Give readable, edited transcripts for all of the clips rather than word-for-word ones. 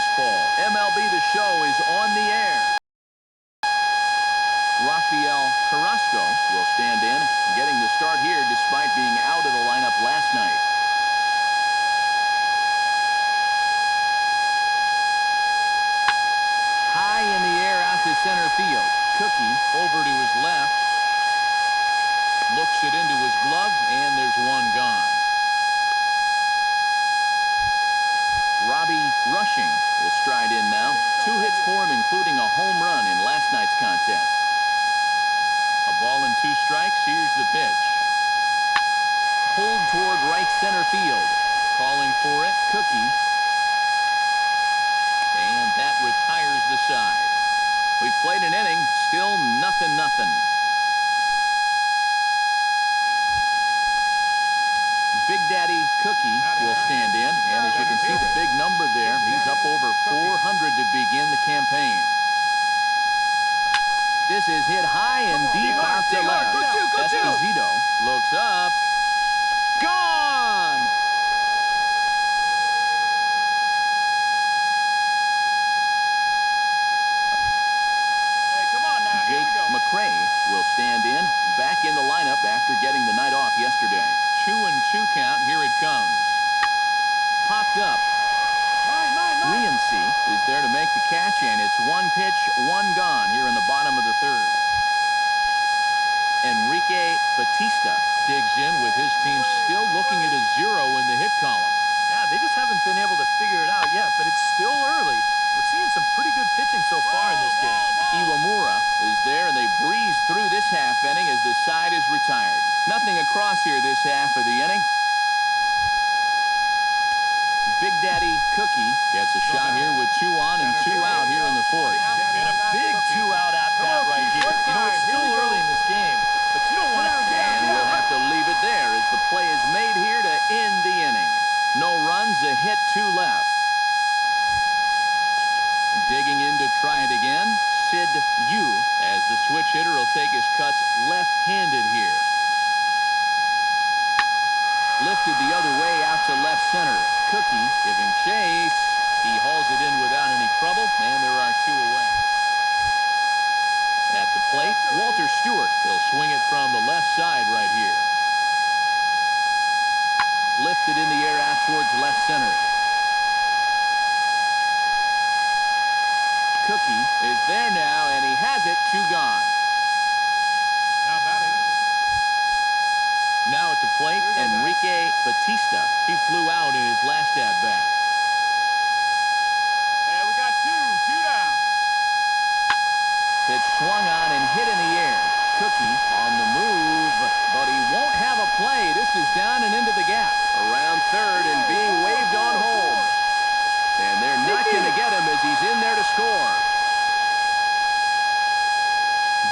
baseball. MLB The Show is on the air. Rafael Carrasco will stand in, getting the start here despite being out of the lineup last night. High in the air out to center field. Cookie over to his left. Looks it into his glove, and there's one gone. Robbie Rushing will stride in now. 2 hits for him, including a home run in last night's contest. A ball and 2 strikes. Here's the pitch. Pulled toward right center field. Calling for it, Cookie. And that retires the side. We've played an inning, still 0-0. Big Daddy Cookie will stand in, and as you can see the big number there, he's up over 400 to begin the campaign. This is hit high and deep out to left. Esposito looks up. Gone! Jake McRae will stand in, back in the lineup after getting the night off yesterday. 2-2 count. Here it comes. Popped up. Rienzi is there to make the catch, and it's 1 pitch, 1 gone here in the bottom of the 3rd. Enrique Batista digs in with his team still looking at a 0 in the hit column. Yeah, they just haven't been able to figure it out yet, but it's still early. We're seeing some pretty good pitching so far in this game. Iwamura is there, and they breeze through this half inning as the side is retired. Nothing across here this half of the inning. Big Daddy Cookie gets a shot here with 2 on and 2 out here in the 4th. And a big 2-out at-bat right here. You know, it's still early in this game, but you don't want to... And we'll have to leave it there as the play is made here to end the inning. No runs, a hit, 2 left. Digging in to try it again, Sid Yu, as the switch hitter will take his cuts left-handed here. Lifted the other way out to left center. Cookie giving chase. He hauls it in without any trouble, and there are 2 away. At the plate, Walter Stewart. He'll swing it from the left side right here. Lifted in the air out towards left center. Cookie is there now, and he has it. 2 gone. Now batting. Now at the plate, Enrique Batista. He flew out in his last at-bat. And we got 2 down. Pitch swung on and hit in the air. Cookie on the move, but he won't have a play. This is down and into the gap. Around 3rd and being waved on home. And they're not going to get him as he's in there to score.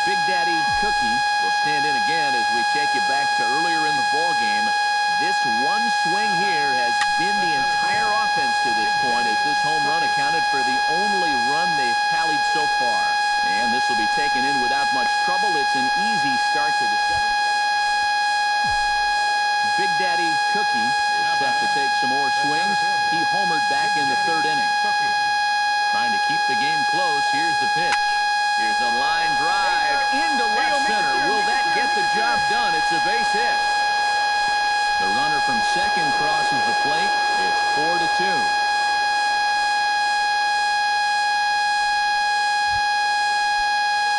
Big Daddy Cookie will stand in again as we take you back to earlier in the ball game. This one swing here has been the entire offense to this point, as this home run accounted for the only run they've tallied so far. And this will be taken in without much trouble. It's an easy start to the 7th. Big Daddy Cookie is set to take some more swings. He homered back in the 3rd inning. Trying to keep the game close. Here's the pitch. Here's a line drive into left center. Will that get the job done? It's a base hit. The runner from second crosses the plate. It's 4-2.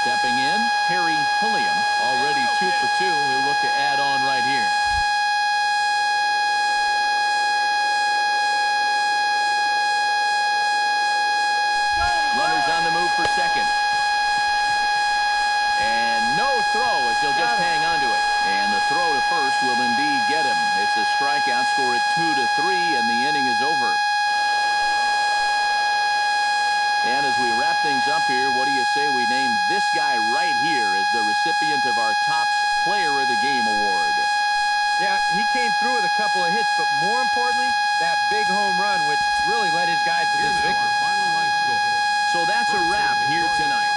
Stepping in, Harry Pulliam, already 2 for 2. He'll look to add on right here. Runners on the move for second. And no throw, as he'll just hang on to it. And the throw to first will indeed get him. It's a strikeout, score at 2-3, and the inning is over. And as we wrap things up here, what do you say we name this guy right here as the recipient of our Topps Player of the Game award? Yeah, he came through with a couple of hits, but more importantly, that big home run, which really led his guys to this victory. So that's a wrap here tonight.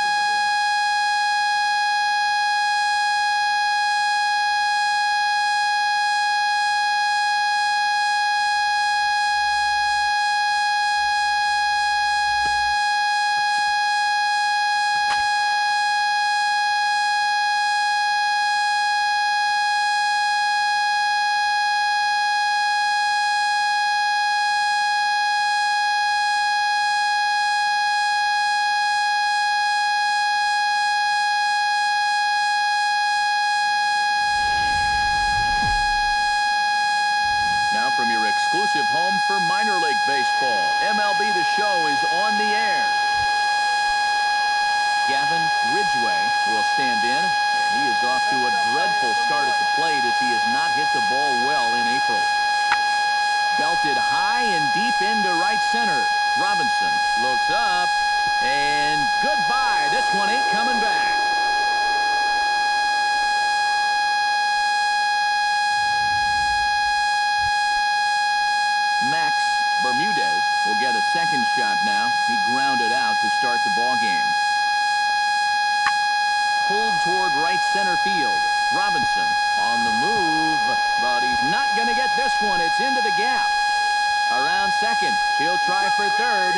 as he has not hit the ball well in April. Belted high and deep into right center. Robinson looks up, and goodbye. This one ain't coming back. Max Bermudez will get a second shot now. He grounded out to start the ball game. Pulled toward right center field. Robinson on the move, but he's not going to get this one. It's into the gap. Around second. He'll try for third.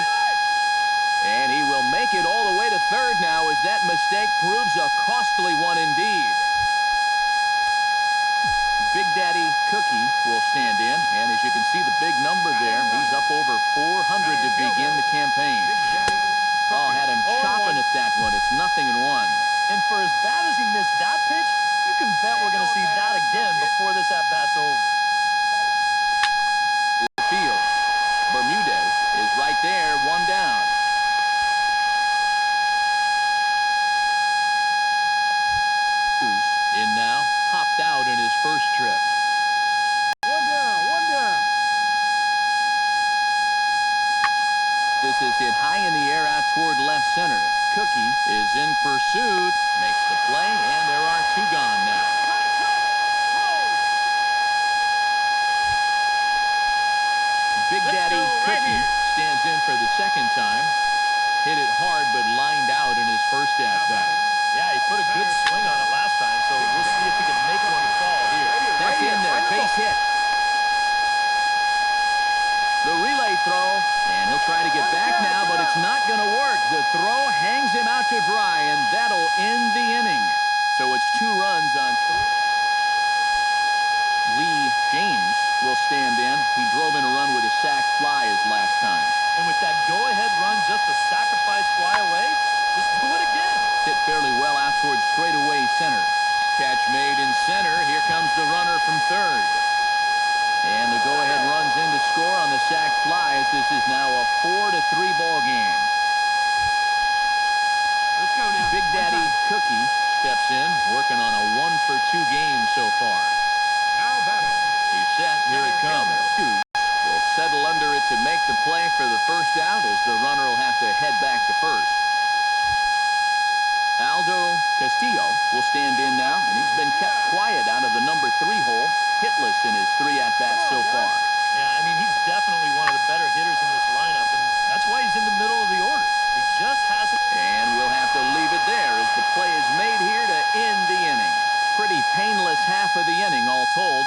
And he will make it all the way to third now as that mistake proves a costly one indeed. Big Daddy Cookie will stand in, and as you can see the big number there, he's up over 400 to begin the campaign. Oh, had him chopping at that one. It's 0-1. And for as bad as he missed that pitch, you can bet we're going to see that again before this at-bat's over. The field. Bermudez is right there, one down. In now, hopped out in his first trip. One down, one down. This is hit high in the air out toward left center. Cookie is in pursuit, makes the play, and there are two gone now. Big Daddy Cookie stands in for the second time. Hit it hard, but lined out in his first at-bat. Yeah, he put a good swing on it last time, so we'll see if he can make one fall here. That's in there, base hit. The relay throw, and he'll try to get back now, but it's not going to work. The throw hangs him out to dry, and that'll end the inning. So it's 2 runs on. Lee James will stand in. He drove in a run with a sac fly his last time. And with that go-ahead run just a sacrifice fly away, just do it again. Hit fairly well out towards straightaway center. Catch made in center. Here comes the runner from third. And the go-ahead runs in to score on the sac fly as this is now a 4-3 ball game. Let's go now. Big Daddy Cookie steps in, working on a 1-for-2 game so far. Now batting. He's set. Here it comes. Will settle under it to make the play for the first out as the runner will have to head back to first. Aldo Castillo will stand in now, and he's been kept quiet out of the number 3 hole, hitless in his 3 at-bats so far. Yeah, I mean, he's definitely one of the better hitters in this lineup, and that's why he's in the middle of the order. He just hasn't. And we'll have to leave it there as the play is made here to end the inning. Pretty painless half of the inning, all told.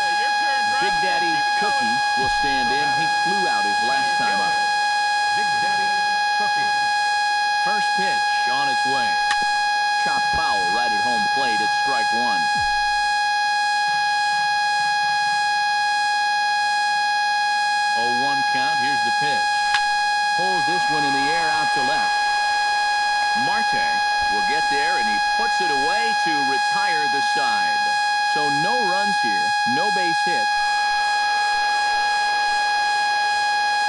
Hey, your turn, Big Daddy Cookie will stand in. He flew out his last time up. Big Daddy Cookie. First pitch on its way. Chop foul right at home plate. It's strike 1. 0-1 count. Here's the pitch. Pulls this one in the air out to left. Marte will get there, and he puts it away to retire the side. So no runs here, no base hit.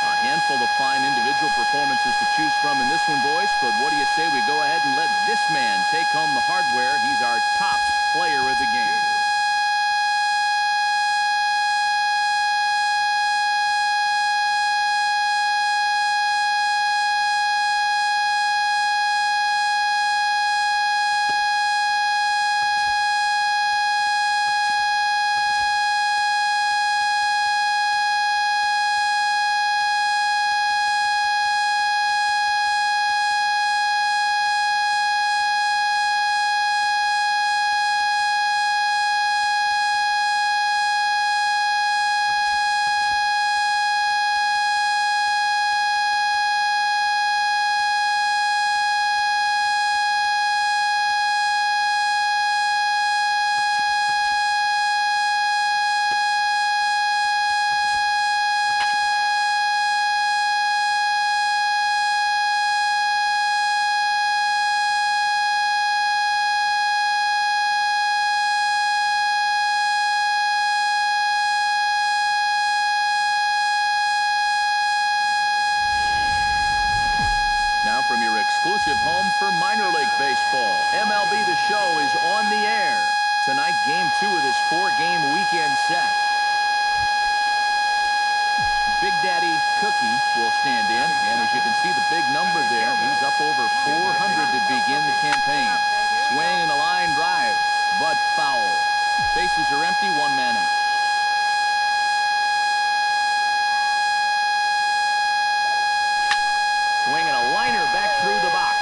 A handful of fine individual performances to choose from in this one, boys. But what do you say we go ahead and let this man take home the hardware? He's our top player of the game. Now from your exclusive home for minor league baseball, MLB The Show is on the air. tonight, game 2 of this 4-game weekend set. Big Daddy Cookie will stand in, and as you can see the big number there, he's up over 400 to begin the campaign. Swing and a line drive, but foul. Bases are empty, 1 man out. Swing and a liner back through the box,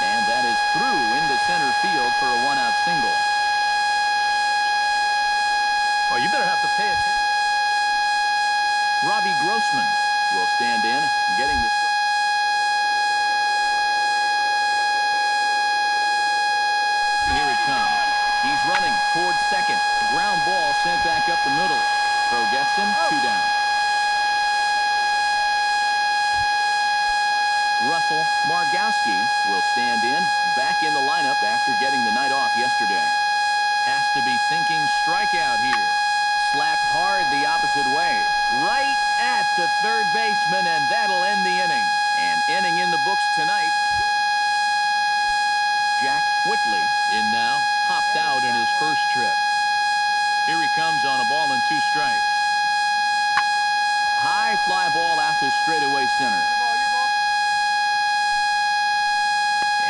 and that is through into center field for a 1-out single. Oh, you better have to pay attention. Robbie Grossman will stand in, getting the start. Here it comes. He's running towards second. Ground ball sent back up the middle. Throw gets him, 2 down. Russell Margowski will stand in, back in the lineup after getting the night off yesterday. Has to be thinking strikeout here. Slapped hard the opposite way. Right at the third baseman, and that'll end the inning. An inning in the books tonight. Jack Whitley in now. Hopped out in his first trip. Here he comes on a ball and 2 strikes. High fly ball out to straightaway center.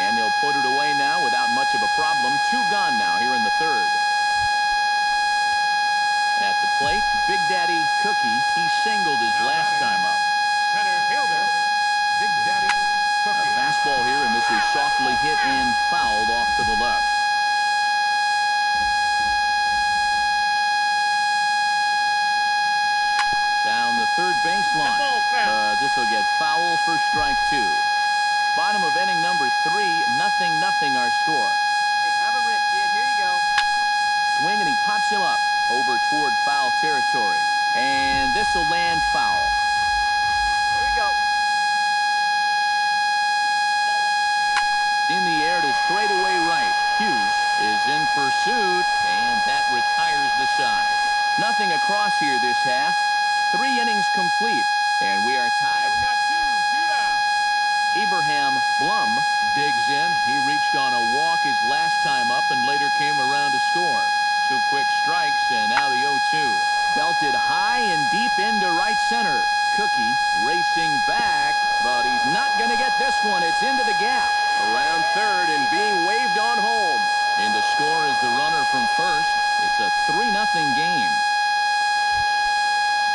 And he'll put it away now without much of a problem. 2 gone now here in the third. At the plate, Big Daddy Cookie. He singled his last time up. Center fielder, Big Daddy Cookie. A fastball here, and this is softly hit and fouled off to the left. Down the third baseline. This will get foul for strike 2. Bottom of inning number 3, 0-0 our score. Hey, have a rip, kid. Here you go. Swing, and he pops him up over toward foul territory. And this will land foul. Here we go. In the air to straightaway right. Hughes is in pursuit, and that retires the side. Nothing across here this half. 3 innings complete, and we are tied. We got 2 down. Abraham Blum digs in. He reached on a walk his last time up and later came around to score. 2 quick strikes, and now the 0-2. Belted high and deep into right center. Cookie racing back, but he's not going to get this one. It's into the gap. Around third and being waved on home. In to score is the runner from first. It's a 3-0 game.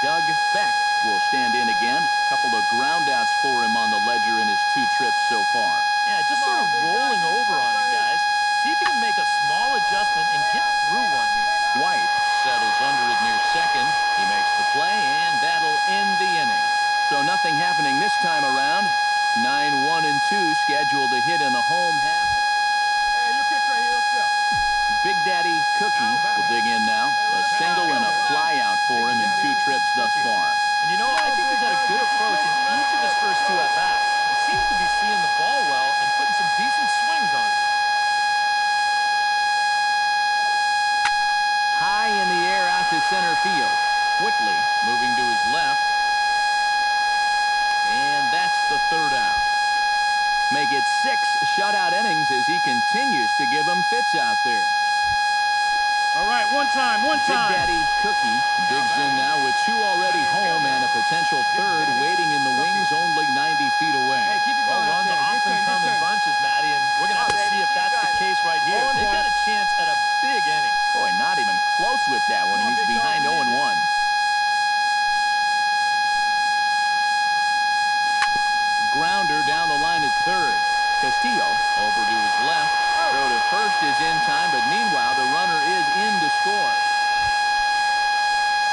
Doug Beck will stand in again. Couple of groundouts for him on the ledger in his 2 trips so far. Yeah, just sort of rolling over on it, guys. See if you can make a small adjustment and get through one here. White settles under it near second. He makes the play, and that'll end the inning. So nothing happening this time around. 9-1-2 scheduled to hit in the home half. Hey, your pitch right here. Let's go. Big Daddy Cookie will dig in now. A single and a fly out for him in 2 trips thus far. And you know, I think he's had a good approach in each of his first 2 at-bats. He seems to be seeing the ball well and putting some decent swings on it. High in the air out to center field. Whitley moving to his left. And that's the 3rd out. Make it 6 shutout innings as he continues to give them fits out there. All right, one time. Big Daddy Cookie digs in now with 2 already home and a potential 3rd waiting in the wings only 90 feet away. Hey, keep it Well, going. runs often come in bunches, Matty, and we're going to have to see if that's the case right here. They've got a chance at a big inning. Boy, not even close with that one. He's behind 0-1. Grounder down the line at third. Castillo over to his left. Throw to first is in time, but meanwhile the runner is in to score.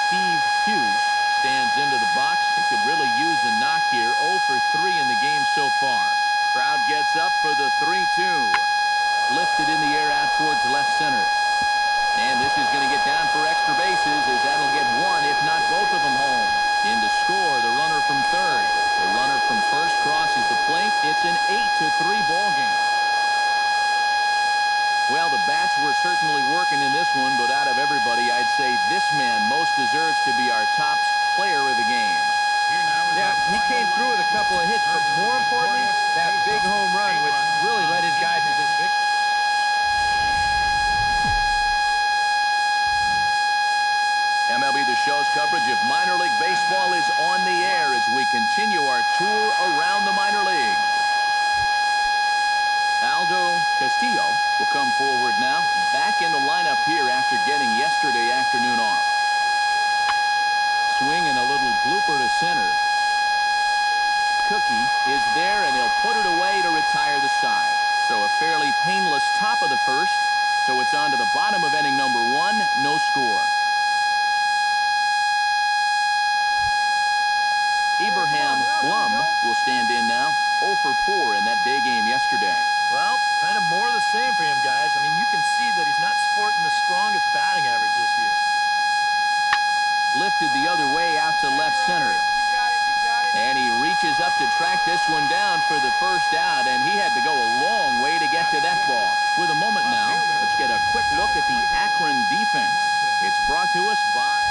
Steve Hughes stands into the box. He could really use a knock here. 0 for 3 in the game so far. Crowd gets up for the 3-2. Lifted in the air out towards left center. And this is going to get down for extra bases as that'll get 1, if not both of them home. In to score, the runner from third. The runner from first crosses the plate. It's an 8-3 ball game. Well, the bats were certainly working in this one, but out of everybody, I'd say this man most deserves to be our top player of the game. Yeah, he came through with a couple of hits, but more importantly, that big home run, which really led his guys to this victory. show's coverage of minor league baseball is on the air as we continue our tour around the minor league. Aldo Castillo will come forward now, back in the lineup here after getting yesterday afternoon off. Swing and a little blooper to center. Cookie is there, and he'll put it away to retire the side. So a fairly painless top of the first. So it's on to the bottom of inning number 1, no score. Abraham Blum will stand in now, 0 for 4 in that day game yesterday. Well, kind of more of the same for him, guys. I mean, you can see that he's not sporting the strongest batting average this year. Lifted the other way out to left center. And he reaches up to track this one down for the first out, and he had to go a long way to get to that ball. With a moment now, let's get a quick look at the Akron defense. It's brought to us by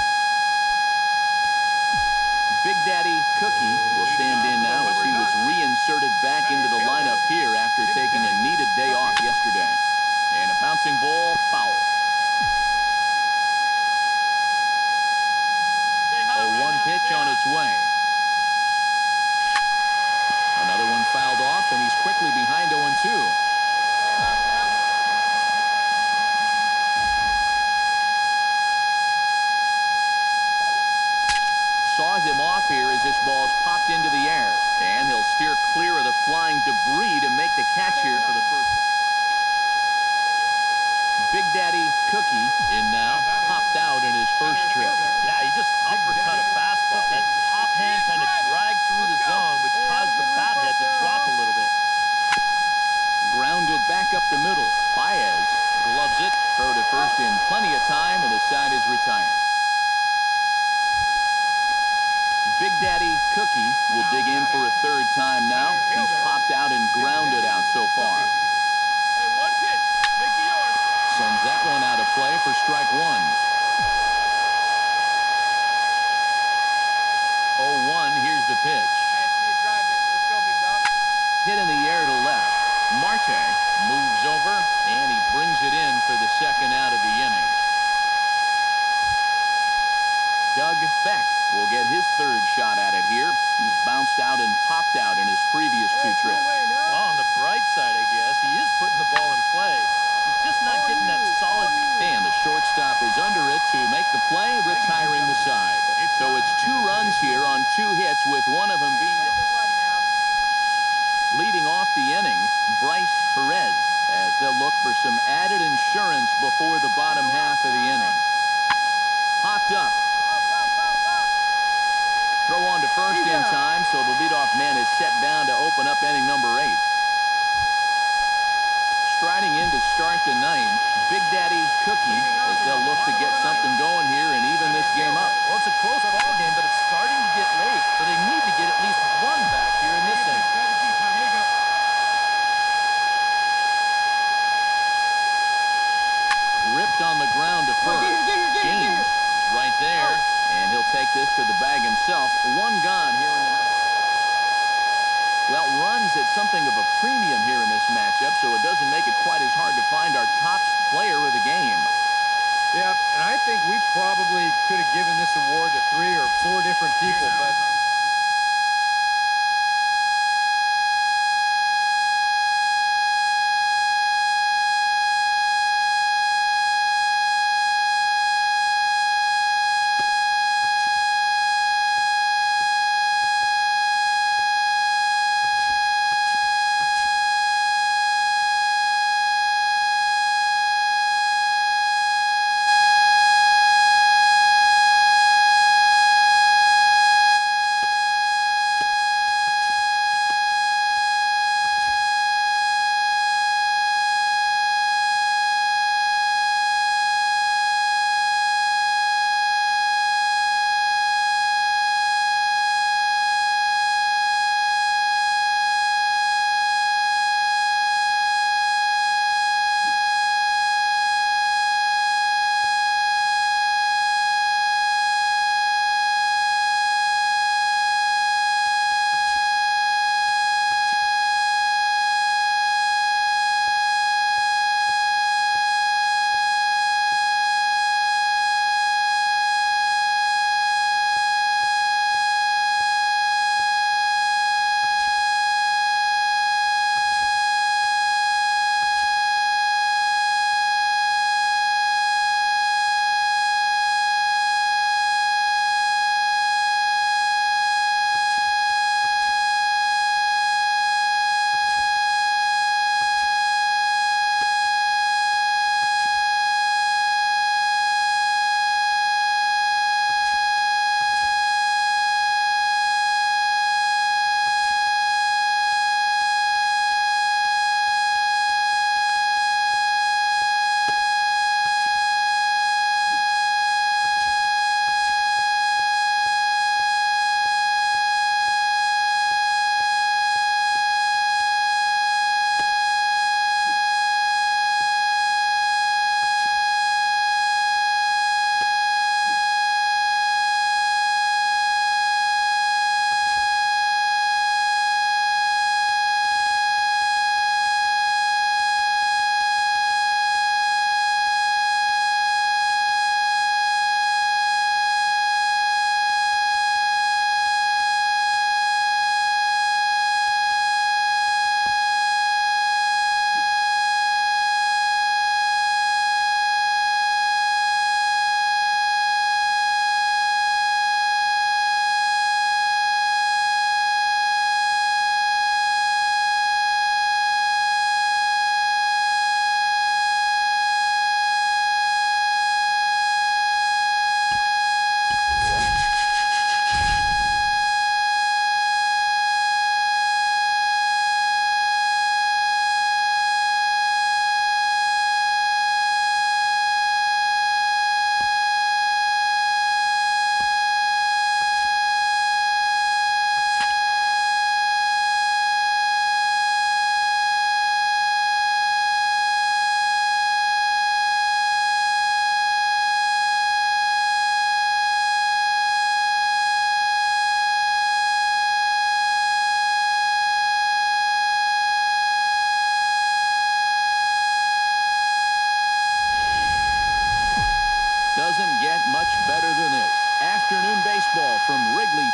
Big Daddy Cookie will stand in now as he was reinserted back into the lineup here after taking a needed day off yesterday. And a bouncing ball, foul. A 1 pitch on its way. Another one fouled off, and he's quickly behind 0-2. Saws him off here as this ball's popped into the air. And he'll steer clear of the flying debris to make the catch here for the first. Big Daddy Cookie in now, popped out in his first trip. Yeah, he just uppercut a fastball. That top hand kind of dragged through the zone, which caused the bat head to drop a little bit. Grounded back up the middle. Baez gloves it. Throw to first in plenty of time, and the side is retired. Big Daddy Cookie will dig in for a third time now. He's popped out and grounded out so far. Hey, 1 pitch. Make it yours. Sends that one out of play for strike 1. 0-1. Here's the pitch. I see you drive it. Let's go, big dog. Hit in the air to left. Marte moves over, and he brings it in for the second out of the inning. Doug Beck will get his third shot at it here. He's bounced out and popped out in his previous 2 trips. Well, on the bright side, I guess, he is putting the ball in play. He's just not getting that solid. And the shortstop is under it to make the play, retiring the side. So it's 2 runs here on 2 hits, with one of them being leading off the inning, Bryce Perez, as they'll look for some added insurance before the bottom half of the inning. Popped up. Throw on to first in time, so the leadoff man is set down to open up inning number 8. Striding in to start the 9th, Big Daddy Cookie, as they'll look to get something going here and even this game up. Well, it's a close ball game, but it's starting to get late, so they need to get at least 1 back here in this inning. Ripped on the ground to first. James right there, and he'll take this to the bag himself. 1 gone here in the ninth. Well, runs at something of a premium here in this matchup, so it doesn't make it quite as hard to find our top player of the game. Yeah, and I think we probably could have given this award to 3 or 4 different people, but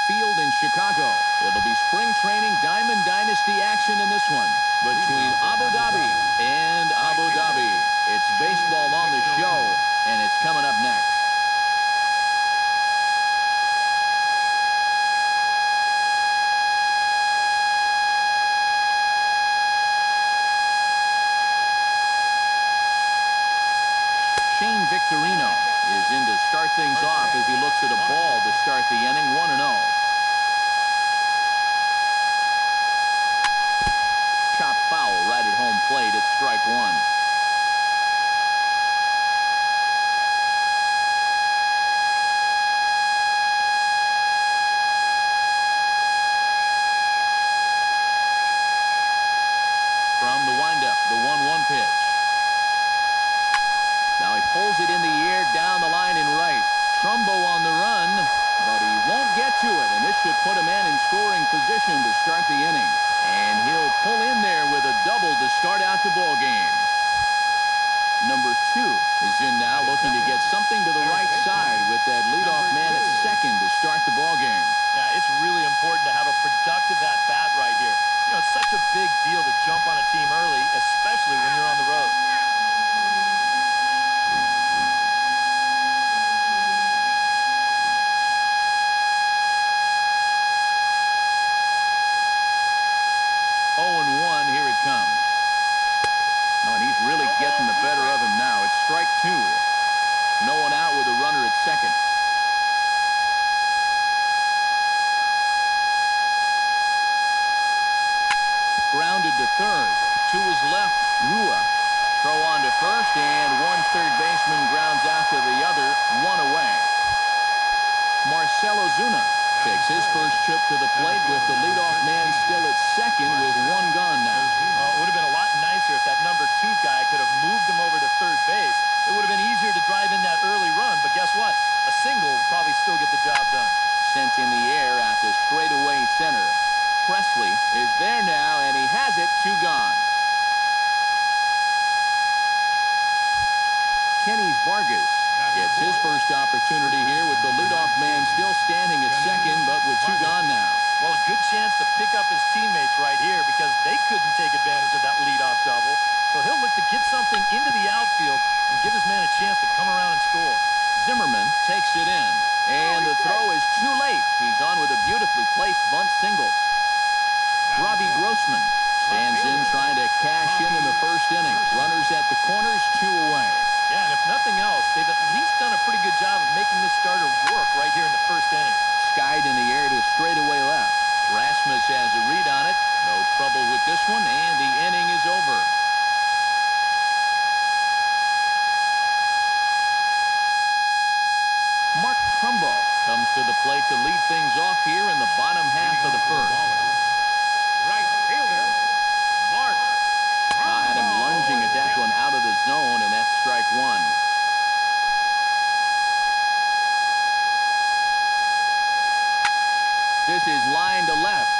Field in Chicago. It'll be spring training Diamond Dynasty action in this one between Abu Dhabi and Abu Dhabi. It's baseball on the show, and it's coming up next. Shane Victorino is in to start things off as he looks at a ball to start the inning, 1-0. Chop foul right at home plate at strike one. From the windup, the 1-1 pitch. Now he pulls it in the air down the line in right. Trumbo on the run, but he won't get to it, and this should put a man in scoring position to start the inning. And he'll pull in there with a double to start out the ball game. Number 2 is in now, looking to get something to the right side with that leadoff man at second to start the ball game. Yeah, it's really important to have a productive at-bat right here. You know, it's such a big deal to jump on a team early, especially when you're on the road. Here it comes. Oh, and he's really getting the better of him now. It's strike 2. No one out with a runner at second. Grounded to third. To his left, Rua. Throw on to first, and one third baseman grounds out to the other, one away. Marcell Ozuna takes his first trip to the plate with the leadoff man still at second with one gone now. Well, it would have been a lot nicer if that number 2 guy could have moved him over to third base. It would have been easier to drive in that early run, but guess what? A single will probably still get the job done. Sent in the air at the straightaway center. Presley is there now, and he has it, 2 gone. Kenny Vargas gets his first opportunity here with the leadoff man still standing at second, but with 2 gone now. Well, a good chance to pick up his teammates right here because they couldn't take advantage of that leadoff double. So he'll look to get something into the outfield and give his man a chance to come around and score. Zimmerman takes it in, and the throw is too late. He's on with a beautifully placed bunt single. Robbie Grossman stands in trying to cash in the first inning. Runners at the corners, 2 away. Yeah, and if nothing else, they've at least done a pretty good job of making this starter work right here in the first inning. Skied in the air to straightaway left. Rasmus has a read on it. No trouble with this one, and the inning is over. Mark Trumbo comes to the plate to lead things off here in the bottom half of the first. Right fielder, Mark. Had him lunging at that one out of the zone, and that's strike 1. This is line to left,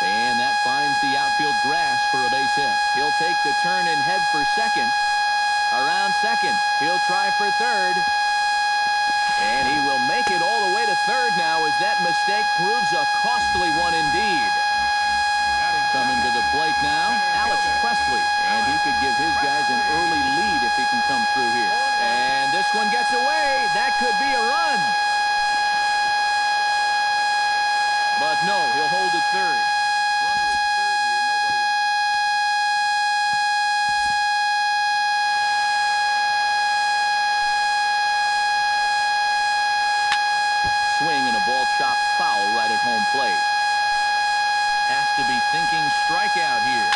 and that finds the outfield grass for a base hit. He'll take the turn and head for second. Around second, he'll try for third, and he will make it all the way to third now as that mistake proves a costly one indeed. Coming to the plate now, Alex Presley, and he could give his guys an early lead if he can come through here. And this one gets away. That could be a run. But no, he'll hold it third. Runner at third here, nobody out. Swing and a ball chopped foul right at home plate. Has to be thinking strikeout here.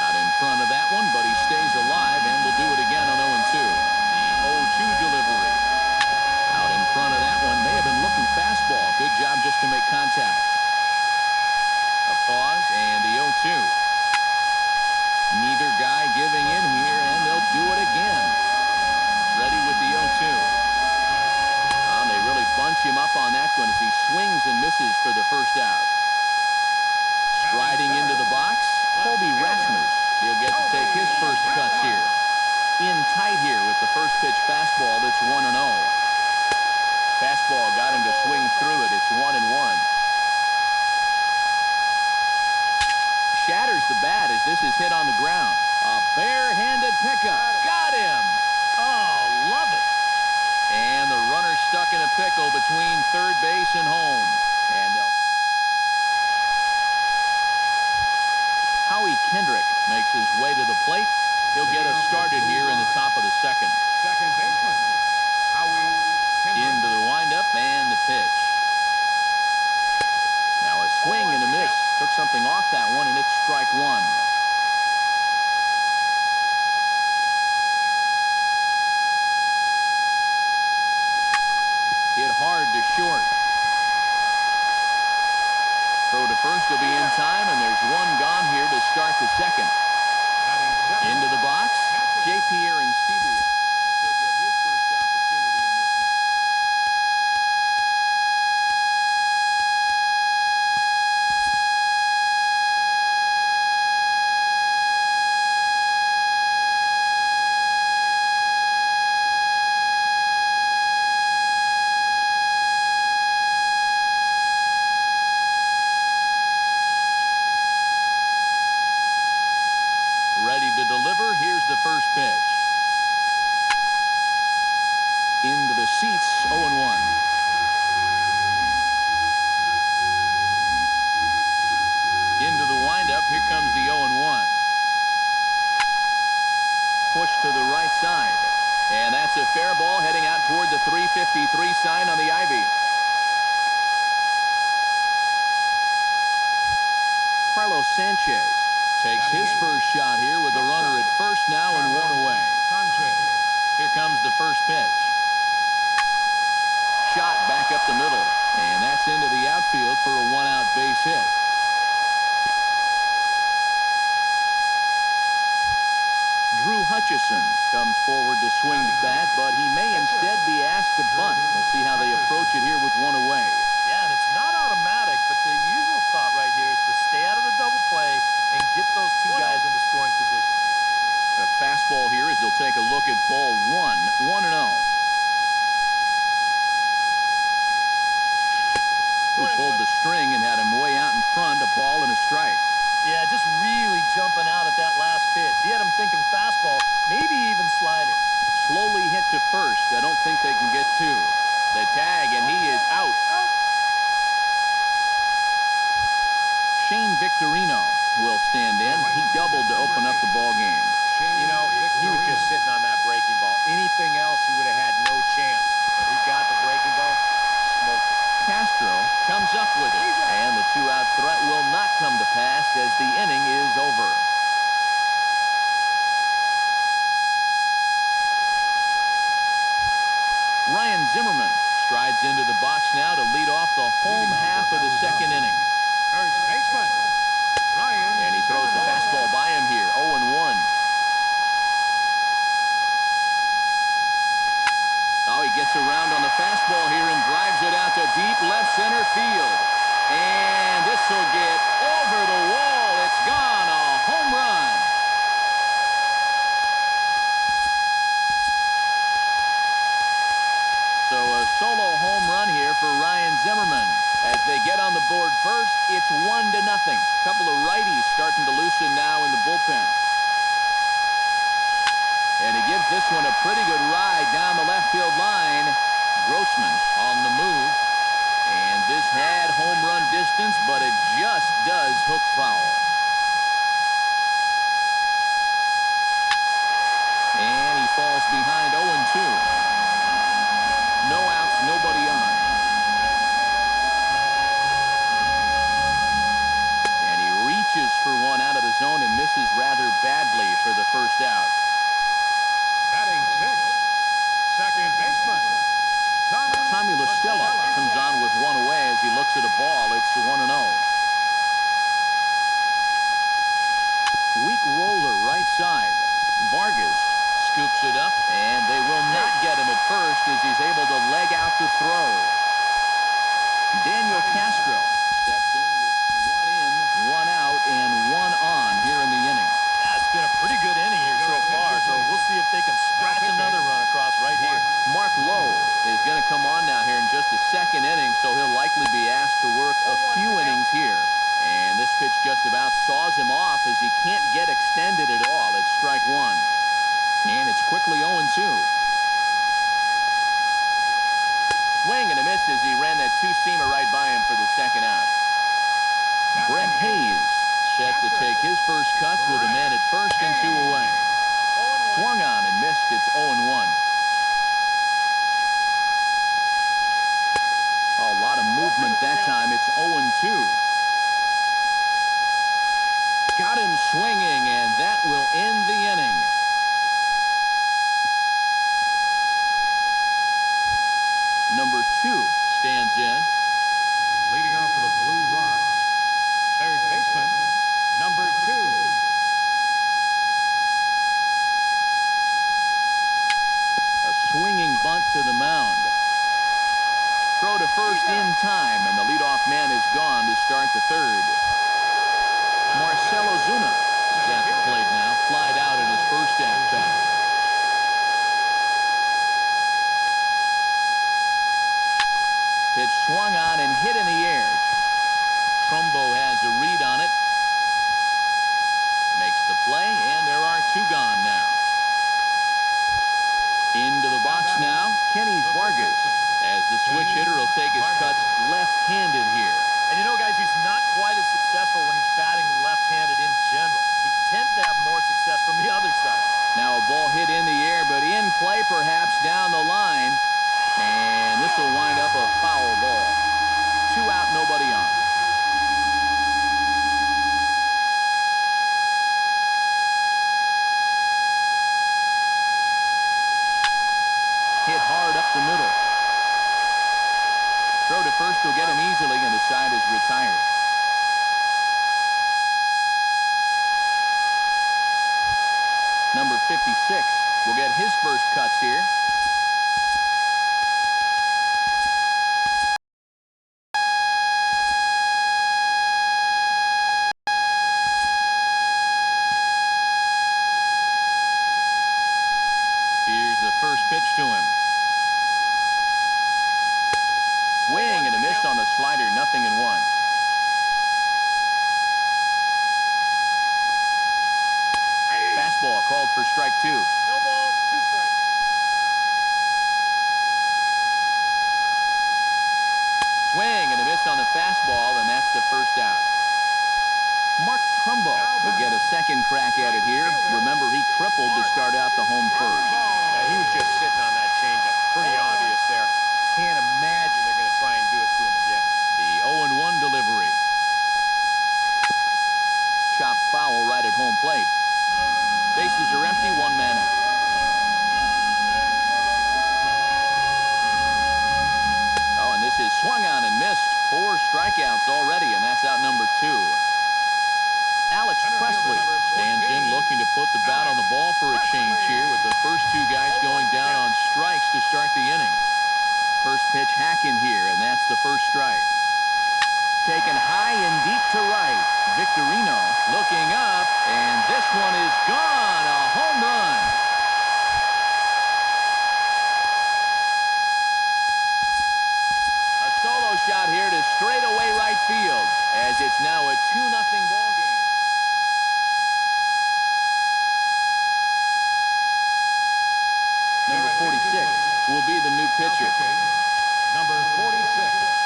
Out in front of that one, but he stays alive and will do it again on 0-2. The 0-2 delivery. Out in front of that one, may have been looking fastball. Good job just to make contact. A pause and the 0-2. Neither guy giving in here, and they'll do it again. Ready with the 0-2. They really bunch him up on that one as he swings and misses for the first out. Striding into the box, Colby Rasmus. He'll get to take his first cuts here. In tight here with the first pitch fastball that's 1-0. Fastball got him to swing through it. It's 1-1. Shatters the bat as this is hit on the ground. A barehanded pickup. Got him. Oh, love it. And the runner stuck in a pickle between third base and home. And Howie Kendrick makes his way to the plate. He'll get us started here in the top of the second. Second baseman, Howie Kendrick. Into the windup and the pitch. Now a swing and a miss. Took something off that one, and it's strike one. Hit hard to short. Throw to first will be in time, and there's one gone here to start the second. Into the box, J.P. Arencibia. He'll get his first opportunity in this one. Ready to deliver. Here's the first pitch. Into the seats, 0-1. Into the windup. Here comes the 0-1. Push to the right side. And that's a fair ball heading out toward the 353 sign on the ivy. Carlos Sanchez takes his first shot here with the runner at first now and one away. Here comes the first pitch. Shot back up the middle, and that's into the outfield for a one-out base hit. Drew Hutchison comes forward to swing the bat, but he may instead be asked to bunt. We'll see how they approach it here with one away. Yeah, and it's not automatic, but the usual thought right here is to stay out of the double play and get those two guys into scoring position. A fastball here as he'll take a look at ball one. 1-0. Who pulled the string and had him way out in front, a ball and a strike. Yeah, just really jumping out at that last pitch. He had him thinking fastball, maybe even slider. Slowly hit to first. I don't think they can get two. The tag, and he is out. Shane Victorino will stand in. He doubled to open up the ball game. You know, he was just sitting on that breaking ball. Anything else, he would have had no chance. But he got the breaking ball, smoked it. Castro comes up with it, and the two-out threat will not come to pass as the inning is over. Ryan Zimmerman strides into the box now to lead off the home half of the second inning. First baseman, Ryan. And he throws the fastball by him here, 0-1. Oh, he gets around on the fastball here and drives it out to deep left center field. And this will get over the wall. It's gone. A home run. So a solo home run here for Ryan Zimmerman. As they get on the board first, it's 1-0. A couple of righties starting to loosen now in the bullpen. And he gives this one a pretty good ride down the left field line. Grossman on the move. And this had home run distance, but it just does hook foul. And he falls behind 0-2. No outs, nobody on. And he reaches for one out of the zone and misses rather badly for the first out. Batting sixth, second baseman, Tommy La Stella comes on with one away as he looks at a ball. It's 1-0. Weak roller right side. Vargas scoops it up, and they will not get him at first as he's able to leg out the throw. Daniel Castro steps in with one in, one out, and one on here in the inning. Yeah, it's been a pretty good inning here so far, so we'll see if they can scratch another run across right here. Mark Lowe is going to come on now here in just fouls him off as he can't get extended at all. It's strike one. And it's quickly 0-2. Swing and a miss as he ran that two-seamer right by him for the second out. Brett Hayes set to take his first cuts with a man at first and 2 away. Swung on and missed. It's 0-1. A lot of movement that time. It's 0-2. Got him swinging, and that will end the inning. Number 2 stands in. Leading off for the Blue Rocks, third baseman, number 2. A swinging bunt to the mound. Throw to first in time, and the leadoff man is gone to start the third. Marcell Ozuna is at the plate now, flied out in his first at-bat. Pitch swung on and hit in the air. Trumbo has a read on it. Makes the play, and there are 2 gone now. Into the box now, Kenny Vargas, as the switch hitter will take his cuts left-handed here. And you know, guys, he's not quite as successful when he's batting left-handed in general. He tends to have more success from the other side. Now a ball hit in the air, but in play perhaps down the line. And this will wind up a foul ball. 2 out, nobody on. Hit hard up the middle. Throw to first will get him easily, and the side is retired. Number 56 will get his first cuts here. Here's the first pitch to him. Swing and a miss on the slider, 0-1. Fastball called for strike 2. No ball, 2 strikes. Swing and a miss on the fastball, and that's the first out. Mark Trumbo will get a second crack at it here. Remember, he tripled to start out the home first. Yeah, he was just sitting on that changeup. Pretty obvious there. Can't imagine they're going to try and do it to him again. The 0-1 delivery. Chopped foul right at home plate. Bases are empty, 1 man out. Oh, and this is swung on and missed. 4 strikeouts already, and that's out number 2. Alex Presley stands in, looking to put the bat on the ball for a change here, with the first 2 guys going down on strikes to start the inning. First pitch hacking here, and that's the first strike. Taken high and deep to right. Victorino looking up, and this one is gone. A home run. A solo shot here to straightaway right field, as it's now a 2-0 ball game. Number 46 will be the new pitcher. Number 46.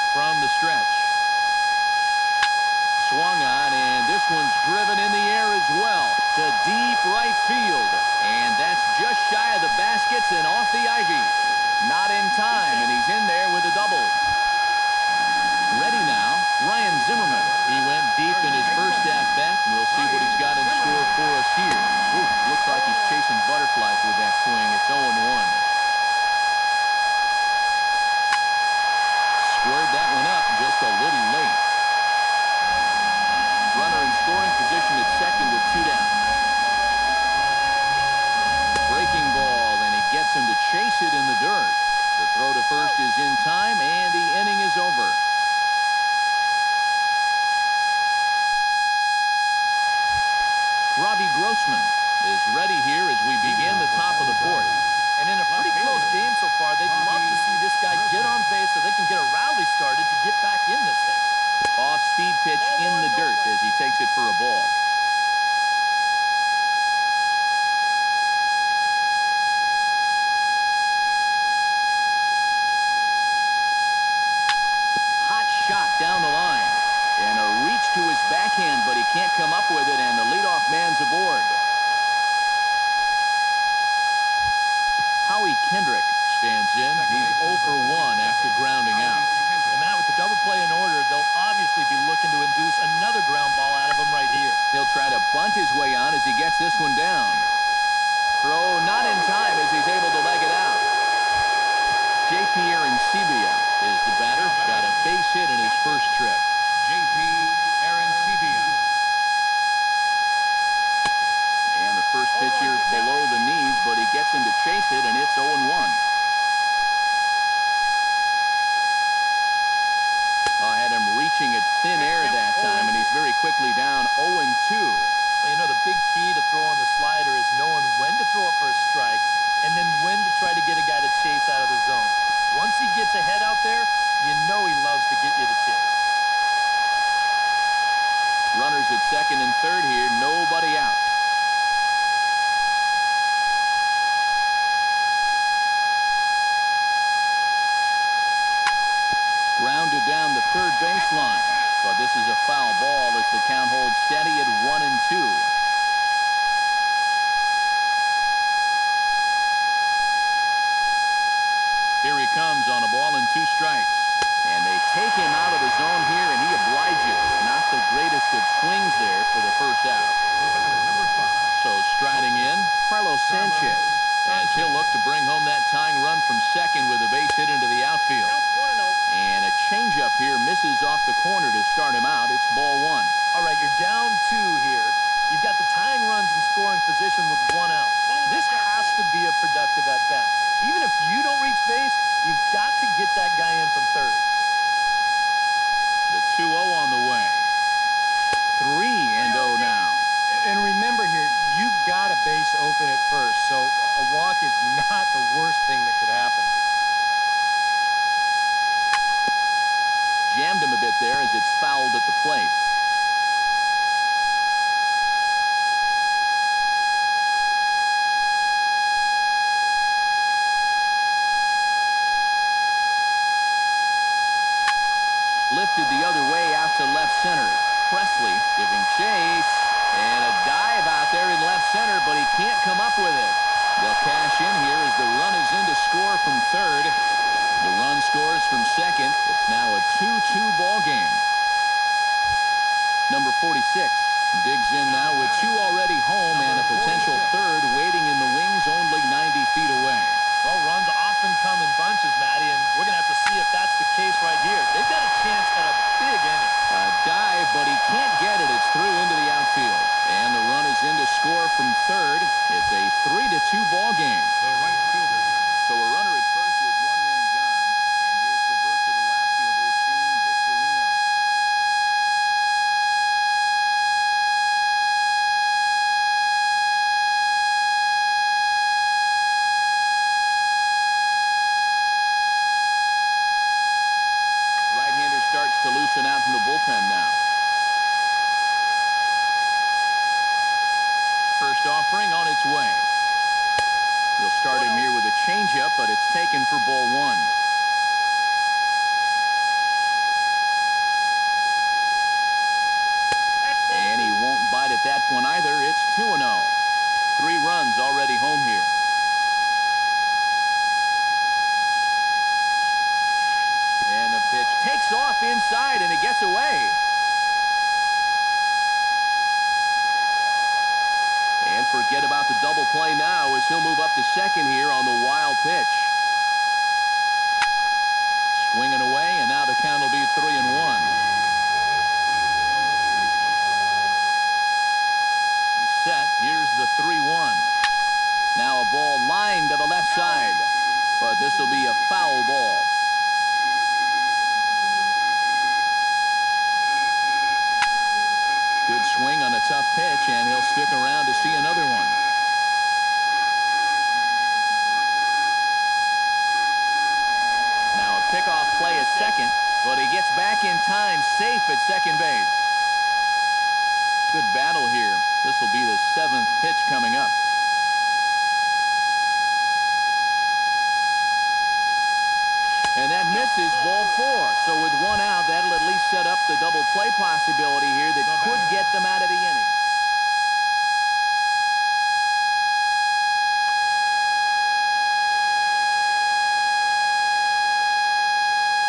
From the stretch. Swung on, and this one's driven in the air as well to deep right field. And that's just shy of the baskets and off the ivy. Not in time, and he's in there with a double. Ready now, Ryan Zimmerman. He went deep in his first at-bat, and we'll see what he's got in store for us here. Ooh, looks like he's chasing butterflies with that swing. It's 0-1. Squared that one up just a little late. Runner in scoring position at second with 2 down. Breaking ball, and he gets him to chase it in the dirt. The throw to first is in time, and the inning is over. Robbie Grossman is ready here as we begin the top of the 4th. And in a pretty close game so far, they'd love to see this guy get on base so they can get a rally started to get back in this thing. Off-speed pitch in the dirt. as he takes it for a ball. Hot shot down the line. And a reach to his backhand, but he can't come up with it, and the leadoff man's aboard. Howie Kendrick stands in. He's 0 for 1 after grounding out. And Matt, with the double play in order, they'll obviously be looking to induce another ground ball out of him right here. He'll try to bunt his way on as he gets this one down. Throw not in time as he's able to leg it out. J.P. Arancibia is the batter. Got a base hit in his first trip. J.P. Arancibia. And the first pitch here is below the knees, but he gets him to chase it, and it's 0-1. Had him reaching at thin air that time, and he's very quickly down 0-2. Well, you know, the big key to throwing the slider is knowing when to throw it for a strike and then when to try to get a guy to chase out of the zone. Once he gets ahead out there, you know he loves to get you to chase. Runners at second and third here, nobody out. Grounded down the third baseline, but this is a foul ball as the count holds steady at 1-2. Here he comes on a ball and 2 strikes. And they take him out of the zone here, and he obliges. Not the greatest of swings there for the first out. Number 5. So striding in, Carlos Sanchez, as he'll look to bring home that tying run from second with a base hit into the outfield. And a changeup here misses off the corner to start him out. It's ball 1. All right, you're down 2 here. You've got the tying runs in scoring position with 1 out. This has to be a productive at bat. Even if you don't reach base, you've got to get that guy in from third. The 2-0 on the way. 3-0 now. And remember here, you've got a base open at first, so a walk is not the worst thing that could happen. Jammed him a bit there as it's fouled at the plate. Lifted the other way out to left center. Presley giving chase. And a dive out there in left center, but he can't come up with it. They'll cash in here as the run is in to score from third. The run scores from second. It's now a 2-2 ball game. Number 46 digs in now with 2 already home and a potential third waiting in the wings only 90 feet away. Well, runs often come in bunches, Matty, and we're going to have to see if that's the case right here. They've got a chance at a big inning. A dive, but he can't get it. It's through into the outfield. And the run is in to score from third. It's a 3-2 ball game. The right fielder. So a runner at first with 1 man gone. And here's the versatile outfielder, Shane Victorino. Right-hander starts to loosen out in the bullpen now. First offering on its way. They'll start him here with a changeup, but it's taken for ball 1. And he won't bite at that one either. It's 2-0. 3 runs already home here. And the pitch takes off inside, and it gets away. And forget about the double play now as he'll move up to second here on the wild pitch. Swinging away, and now the count will be 3-1. Set. Here's the 3-1. Now a ball lined to the left side, but this will be a foul ball. Good swing on a tough pitch, and he'll stick around to see another one. Now a pickoff play at second, but he gets back in time, safe at second base. Good battle here. This will be the 7th pitch coming up. And that misses, ball 4. So with 1 out, that'll at least set up the double play possibility here that could get them out of the inning.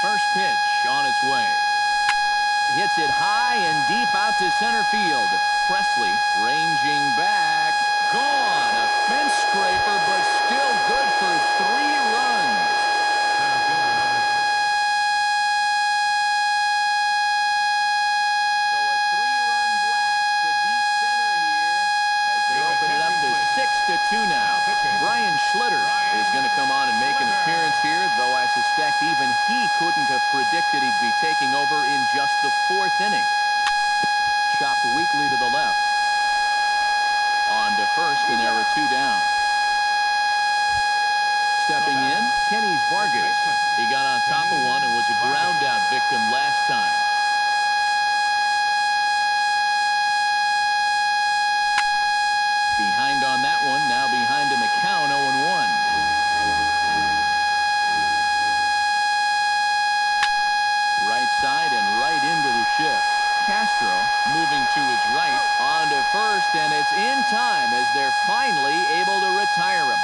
First pitch on its way. Hits it high and deep out to center field. Presley ranging back. Gone. A fence scraper, but still good for 3 runs. Center fielder number. So a 3-run blast to deep center here as they open it up to 6-2 now. Brian Schlitter is going to come on and make an appearance here, though I suspect even he couldn't have predicted he'd be taking over in just the 4th inning. Chopped weakly to the left. On to first, and there were 2 down. Stepping in, Kenny Vargas. He got on top of one and was a ground out victim last time. Behind on that one, now behind in the count, 0-1. Right side and right into the shift. Castro moving to his right, on to first, and it's in time as they're finally able to retire him.